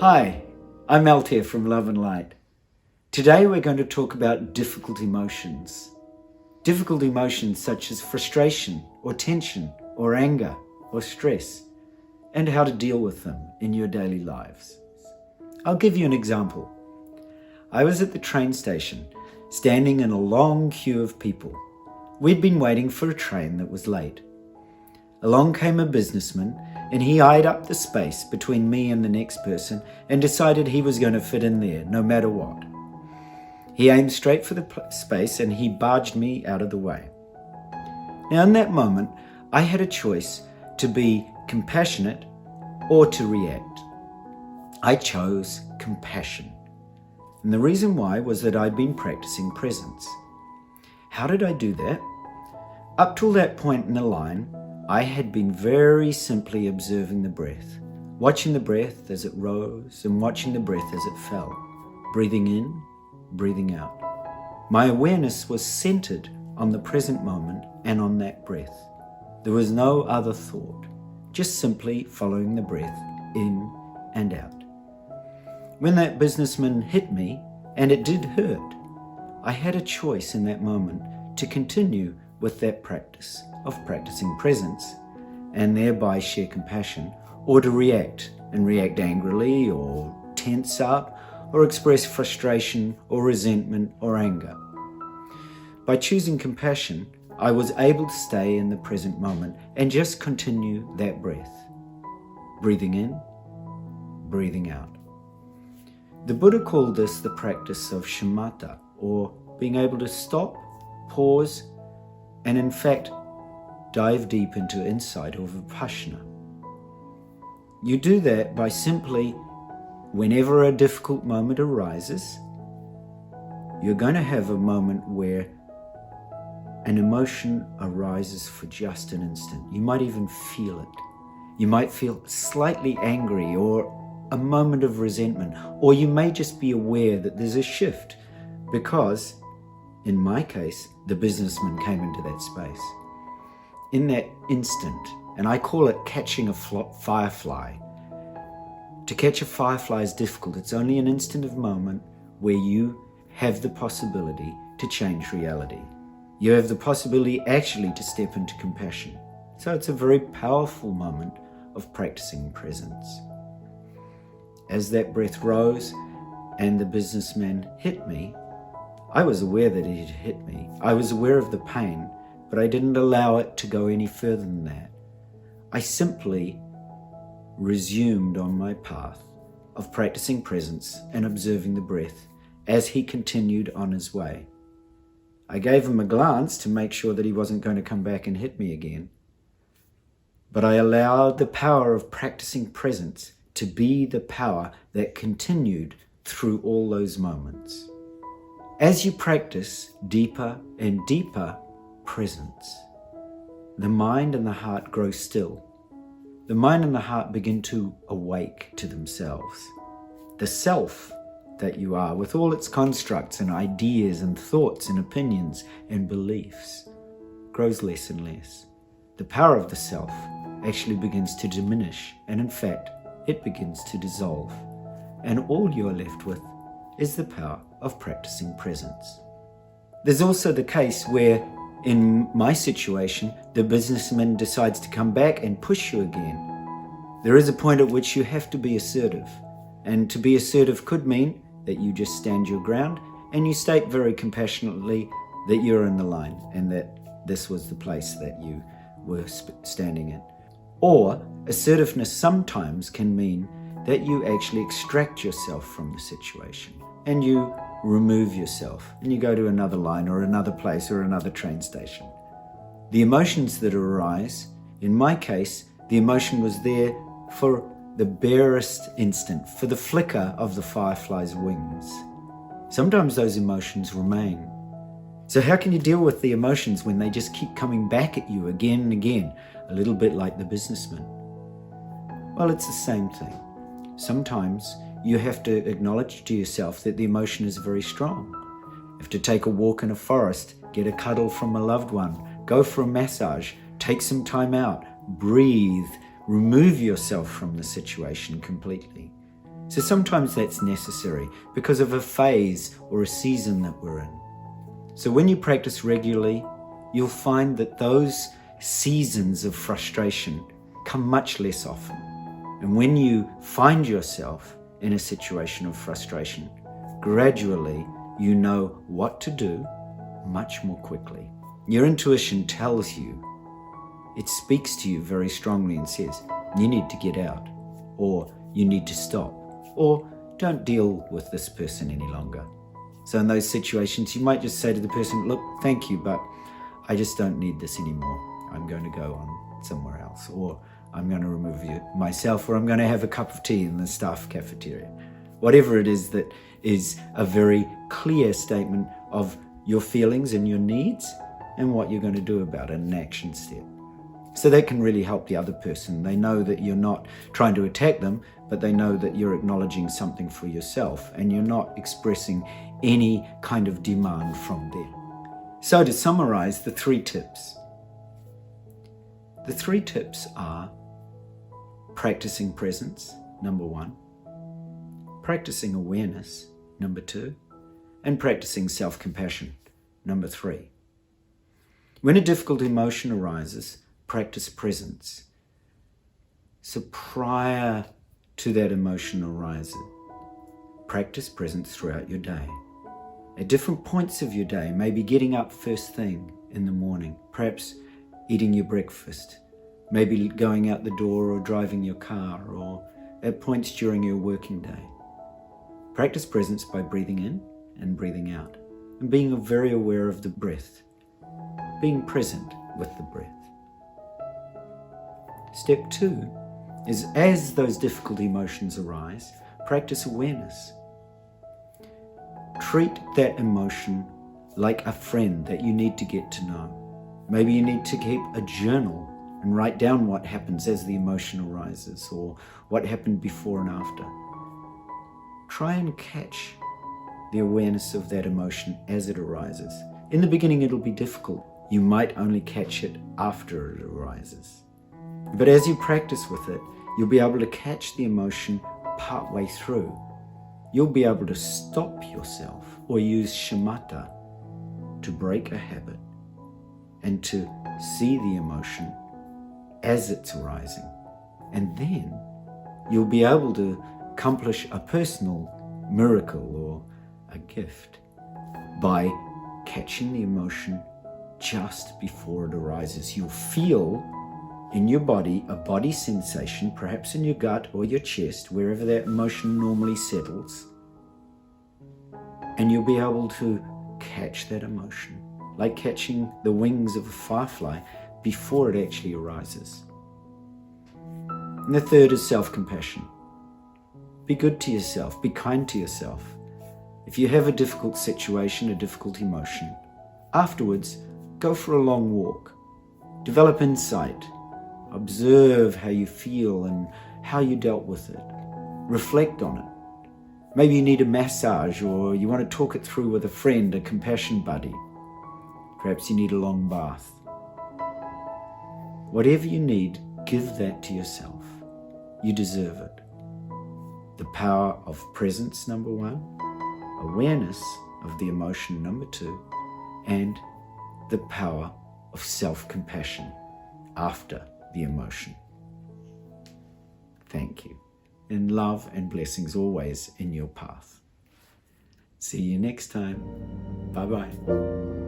Hi, I'm Altair from Love and Light. Today we're going to talk about difficult emotions. Difficult emotions such as frustration or tension or anger or stress, and how to deal with them in your daily lives. I'll give you an example. I was at the train station, standing in a long queue of people. We'd been waiting for a train that was late. Along came a businessman, and he eyed up the space between me and the next person and decided he was going to fit in there no matter what. He aimed straight for the space and he barged me out of the way. Now in that moment, I had a choice to be compassionate or to react. I chose compassion. And the reason why was that I'd been practicing presence. How did I do that? Up till that point in the line, I had been very simply observing the breath, watching the breath as it rose and watching the breath as it fell, breathing in, breathing out. My awareness was centered on the present moment and on that breath. There was no other thought, just simply following the breath in and out. When that businessman hit me, and it did hurt, I had a choice in that moment to continue with that practice of practicing presence and thereby share compassion, or to react angrily or tense up or express frustration or resentment or anger. By choosing compassion, I was able to stay in the present moment and just continue that breath, breathing in, breathing out. The Buddha called this the practice of shamatha, or being able to stop, pause, and in fact, dive deep into insight or vipassana. You do that by simply, whenever a difficult moment arises, you're going to have a moment where an emotion arises for just an instant. You might even feel it. You might feel slightly angry or a moment of resentment, or you may just be aware that there's a shift because, in my case, the businessman came into that space. In that instant, and I call it catching a firefly. To catch a firefly is difficult. It's only an instant of moment where you have the possibility to change reality. You have the possibility actually to step into compassion. So it's a very powerful moment of practicing presence. As that breath rose and the businessman hit me, I was aware that he had hit me. I was aware of the pain, but I didn't allow it to go any further than that. I simply resumed on my path of practicing presence and observing the breath as he continued on his way. I gave him a glance to make sure that he wasn't going to come back and hit me again. But I allowed the power of practicing presence to be the power that continued through all those moments. As you practice deeper and deeper presence, the mind and the heart grow still. The mind and the heart begin to awake to themselves. The self that you are, with all its constructs and ideas and thoughts and opinions and beliefs, grows less and less. The power of the self actually begins to diminish, and in fact, it begins to dissolve. And all you're left with is the power of practicing presence. There's also the case where, in my situation, the businessman decides to come back and push you again. There is a point at which you have to be assertive. And to be assertive could mean that you just stand your ground and you state very compassionately that you're in the line and that this was the place that you were standing in. Or assertiveness sometimes can mean that you actually extract yourself from the situation and you remove yourself and you go to another line or another place or another train station. The emotions that arise, in my case, the emotion was there for the barest instant, for the flicker of the firefly's wings. Sometimes those emotions remain. So how can you deal with the emotions when they just keep coming back at you again and again, a little bit like the businessman? Well, it's the same thing. Sometimes you have to acknowledge to yourself that the emotion is very strong. You have to take a walk in a forest, get a cuddle from a loved one, go for a massage, take some time out, breathe, remove yourself from the situation completely. So sometimes that's necessary because of a phase or a season that we're in. So when you practice regularly, you'll find that those seasons of frustration come much less often. And when you find yourself in a situation of frustration, gradually you know what to do much more quickly. Your intuition tells you, it speaks to you very strongly and says, you need to get out, or you need to stop, or don't deal with this person any longer. So in those situations, you might just say to the person, look, thank you, but I just don't need this anymore. I'm going to go on somewhere else, or I'm going to remove you myself, or I'm going to have a cup of tea in the staff cafeteria. Whatever it is that is a very clear statement of your feelings and your needs and what you're going to do about it, an action step. So that can really help the other person. They know that you're not trying to attack them, but they know that you're acknowledging something for yourself and you're not expressing any kind of demand from them. So to summarize the 3 tips. The 3 tips are practicing presence, number 1, practicing awareness, number 2, and practicing self-compassion, number 3. When a difficult emotion arises, practice presence. So prior to that emotion arising, practice presence throughout your day. At different points of your day, maybe getting up first thing in the morning, perhaps eating your breakfast, maybe going out the door or driving your car, or at points during your working day. Practice presence by breathing in and breathing out, and being very aware of the breath, being present with the breath. Step 2 is, as those difficult emotions arise, practice awareness. Treat that emotion like a friend that you need to get to know. Maybe you need to keep a journal and write down what happens as the emotion arises, or what happened before and after. Try and catch the awareness of that emotion as it arises. In the beginning, it'll be difficult. You might only catch it after it arises. But as you practice with it, you'll be able to catch the emotion partway through. You'll be able to stop yourself or use shamatha to break a habit and to see the emotion as it's arising. And then you'll be able to accomplish a personal miracle or a gift by catching the emotion just before it arises. You'll feel in your body a body sensation, perhaps in your gut or your chest, wherever that emotion normally settles, and you'll be able to catch that emotion, like catching the wings of a firefly before it actually arises. And the third is self-compassion. Be good to yourself, be kind to yourself. If you have a difficult situation, a difficult emotion, afterwards, go for a long walk. Develop insight. Observe how you feel and how you dealt with it. Reflect on it. Maybe you need a massage, or you want to talk it through with a friend, a compassion buddy. Perhaps you need a long bath. Whatever you need, give that to yourself. You deserve it. The power of presence, number 1, awareness of the emotion, number 2, and the power of self-compassion after the emotion. Thank you. And love and blessings always in your path. See you next time. Bye-bye.